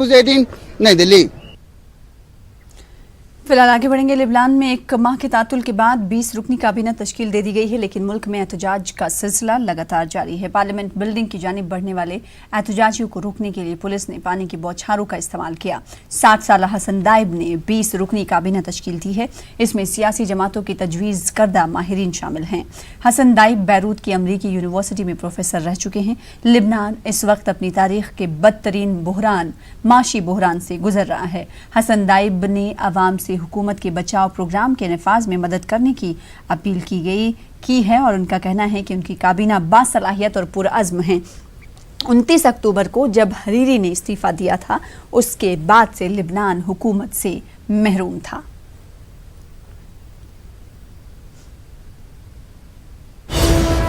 18 नई दिल्ली। फिलहाल आगे बढ़ेंगे। लिबनान में एक माह के तातुल के बाद 20 रुकनी काबीना तश्कील दे दी गई है, लेकिन मुल्क में एहतजाज का सिलसिला लगातार जारी है। पार्लियामेंट बिल्डिंग की जानिब बढ़ने वाले एहतजाजियों को रोकने के लिए पुलिस ने पानी की बौछारों का इस्तेमाल किया। 60 साल हसन दाइब ने 20 रुकनी काबीना तश्कील दी है। इसमें सियासी जमातों की तजवीज़ करदा माहिरीन शामिल हैं। हसन दाइब बैरूत की अमरीकी यूनिवर्सिटी में प्रोफेसर रह चुके हैं। लिबनान इस वक्त अपनी तारीख के बदतरीन बहरान, माशी बहरान से गुजर रहा है। हसन दाइब ने अवाम से हुकूमत के बचाव प्रोग्राम के नफाज में मदद करने की अपील की है और उनका कहना है कि उनकी काबीना बासलाहियत और पुरअज़्म है। 29 अक्टूबर को जब हरीरी ने इस्तीफा दिया था, उसके बाद से लिबनान हुकूमत से महरूम था।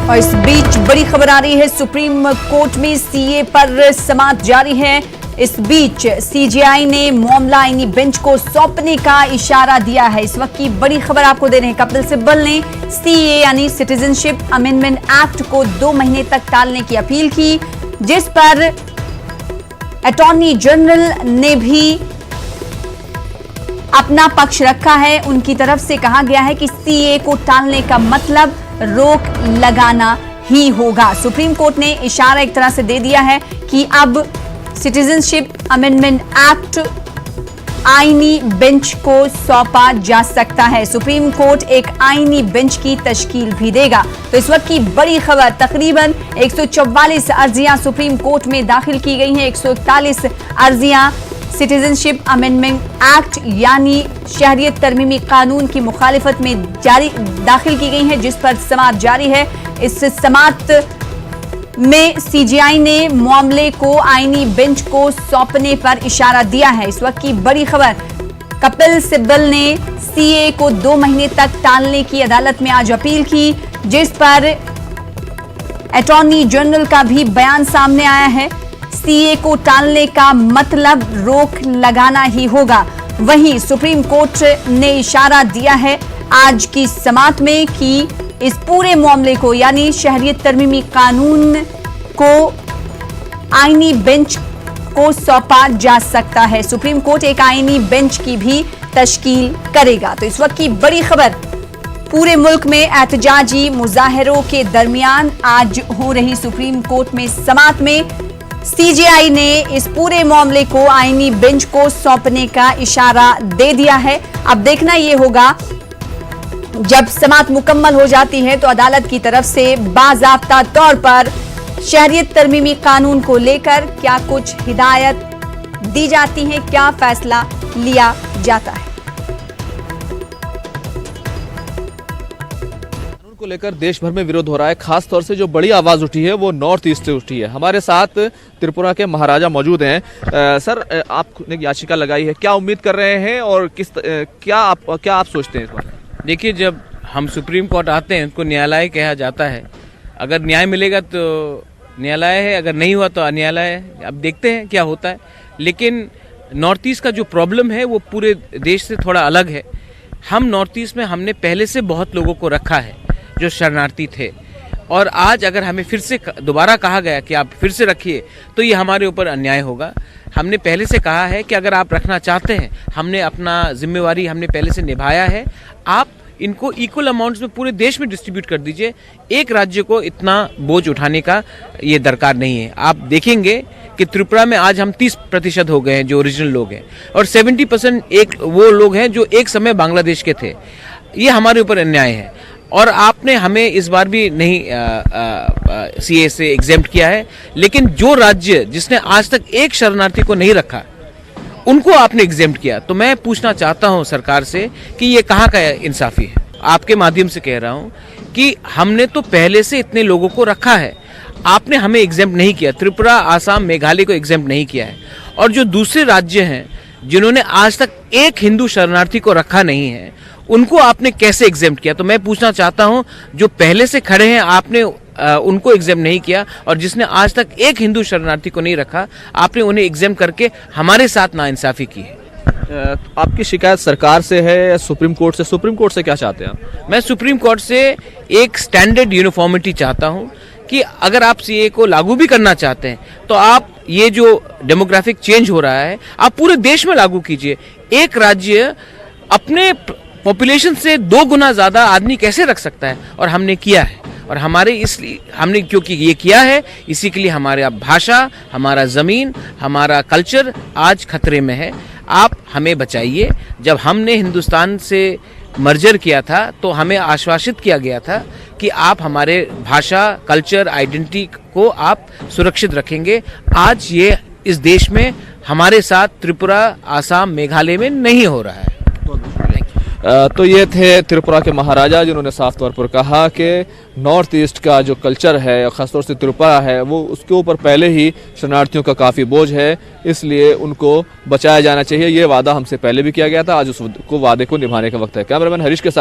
और इस बीच बड़ी खबर आ रही है, सुप्रीम कोर्ट में सीए पर समाअत जारी है। इस बीच सीजेआई ने मामला आईनी बेंच को सौंपने का इशारा दिया है। इस वक्त की बड़ी खबर आपको दे रहे हैं। कपिल सिब्बल ने सीए यानी सिटीजनशिप अमेंडमेंट एक्ट को 2 महीने तक टालने की अपील की, जिस पर अटॉर्नी जनरल ने भी अपना पक्ष रखा है। उनकी तरफ से कहा गया है कि सीए को टालने का मतलब रोक लगाना ही होगा। सुप्रीम कोर्ट ने इशारा एक तरह से दे दिया है कि अब सिटीजनशिप अमेंडमेंट एक्ट आईनी बेंच को सौंपा जा सकता है। सुप्रीम कोर्ट एक आईनी बेंच की तश्कील भी देगा। तो इस वक्त की बड़ी खबर, तकरीबन 144 अर्जियां सुप्रीम कोर्ट में दाखिल की गई हैं। 141 अर्जियां सिटीजनशिप अमेंडमेंट एक्ट यानी शहरियत तरमीमी कानून की मुखालिफत में दाखिल की गई हैं, जिस पर समाअत जारी है। इस समाअत में सीजेआई ने मामले को आईनी बेंच को सौंपने पर इशारा दिया है। इस वक्त की बड़ी खबर, कपिल सिब्बल ने सीए को 2 महीने तक टालने की अदालत में आज अपील की, जिस पर अटॉर्नी जनरल का भी बयान सामने आया है। सीए को टालने का मतलब रोक लगाना ही होगा। वहीं सुप्रीम कोर्ट ने इशारा दिया है आज की समाअत में कि इस पूरे मामले को यानी शहरियत तरमीमी कानून को आईनी बेंच को सौंपा जा सकता है। सुप्रीम कोर्ट एक आईनी बेंच की भी तश्कील करेगा। तो इस वक्त की बड़ी खबर, पूरे मुल्क में एहतजाजी मुजाहरों के दरमियान आज हो रही सुप्रीम कोर्ट में समाअत में सीजेआई ने इस पूरे मामले को आईनी बेंच को सौंपने का इशारा दे दिया है। अब देखना यह होगा, जब समाअत मुकम्मल हो जाती है तो अदालत की तरफ से बाज़ाब्ता तौर पर शहरियत तरमीमी कानून को लेकर क्या कुछ हिदायत दी जाती है, क्या फैसला लिया जाता है। कानून को लेकर देश भर में विरोध हो रहा है। खास तौर से जो बड़ी आवाज उठी है वो नॉर्थ ईस्ट से उठी है। हमारे साथ त्रिपुरा के महाराजा मौजूद हैं। सर, आपने याचिका लगाई है, क्या उम्मीद कर रहे हैं और क्या आप सोचते हैं इस बारे में? देखिए, जब हम सुप्रीम कोर्ट आते हैं उसको न्यायालय कहा जाता है। अगर न्याय मिलेगा तो न्यायालय है, अगर नहीं हुआ तो अन्यायालय है। अब देखते हैं क्या होता है। लेकिन नॉर्थ ईस्ट का जो प्रॉब्लम है वो पूरे देश से थोड़ा अलग है। हम नॉर्थ ईस्ट में हमने पहले से बहुत लोगों को रखा है जो शरणार्थी थे, और आज अगर हमें फिर से दोबारा कहा गया कि आप फिर से रखिए तो ये हमारे ऊपर अन्याय होगा। हमने पहले से कहा है कि अगर आप रखना चाहते हैं, हमने अपना जिम्मेवारी हमने पहले से निभाया है, आप इनको इक्वल अमाउंट्स में पूरे देश में डिस्ट्रीब्यूट कर दीजिए। एक राज्य को इतना बोझ उठाने का ये दरकार नहीं है। आप देखेंगे कि त्रिपुरा में आज हम 30% हो गए हैं जो ओरिजिनल लोग हैं, और 70% एक वो लोग हैं जो एक समय बांग्लादेश के थे। ये हमारे ऊपर अन्याय है, और आपने हमें इस बार भी नहीं सीए से एग्जेम्प्ट किया है। लेकिन जो राज्य जिसने आज तक एक शरणार्थी को नहीं रखा, उनको आपने एग्जेम्प्ट किया। तो मैं पूछना चाहता हूं सरकार से कि ये कहाँ का इंसाफी है। आपके माध्यम से कह रहा हूं कि हमने तो पहले से इतने लोगों को रखा है, आपने हमें एग्जेम्प्ट नहीं किया। त्रिपुरा, आसाम, मेघालय को एग्जेम्प्ट नहीं किया है, और जो दूसरे राज्य हैं जिन्होंने आज तक एक हिंदू शरणार्थी को रखा नहीं है, उनको आपने कैसे एग्जेम्प्ट किया। तो मैं पूछना चाहता हूं, जो पहले से खड़े हैं आपने उनको एग्जेम्प्ट नहीं किया, और जिसने आज तक एक हिंदू शरणार्थी को नहीं रखा, आपने उन्हें एग्जेम्प्ट करके हमारे साथ नाइंसाफी की है। आपकी शिकायत सरकार से है या सुप्रीम कोर्ट से? सुप्रीम कोर्ट से क्या चाहते हैं आप? मैं सुप्रीम कोर्ट से एक स्टैंडर्ड यूनिफॉर्मिटी चाहता हूं कि अगर आप सीए को लागू भी करना चाहते हैं तो आप ये जो डेमोग्राफिक चेंज हो रहा है आप पूरे देश में लागू कीजिए। एक राज्य अपने पॉपुलेशन से 2 गुना ज्यादा आदमी कैसे रख सकता है, और हमने किया है। और हमारे इसलिए हमने क्योंकि ये किया है, इसी के लिए हमारे भाषा, हमारा जमीन, हमारा कल्चर आज खतरे में है। आप हमें बचाइए। जब हमने हिंदुस्तान से मर्जर किया था तो हमें आश्वासित किया गया था कि आप हमारे भाषा, कल्चर, आइडेंटिटी को आप सुरक्षित रखेंगे। आज ये इस देश में हमारे साथ त्रिपुरा, आसाम, मेघालय में नहीं हो रहा है। तो ये थे त्रिपुरा के महाराजा जिन्होंने साफ तौर पर कहा कि नॉर्थ ईस्ट का जो कल्चर है, खासतौर से त्रिपुरा है, वो उसके ऊपर पहले ही शरणार्थियों का काफ़ी बोझ है, इसलिए उनको बचाया जाना चाहिए। ये वादा हमसे पहले भी किया गया था, आज उस वादे को निभाने का वक्त है। कैमरामैन हरीश के साथ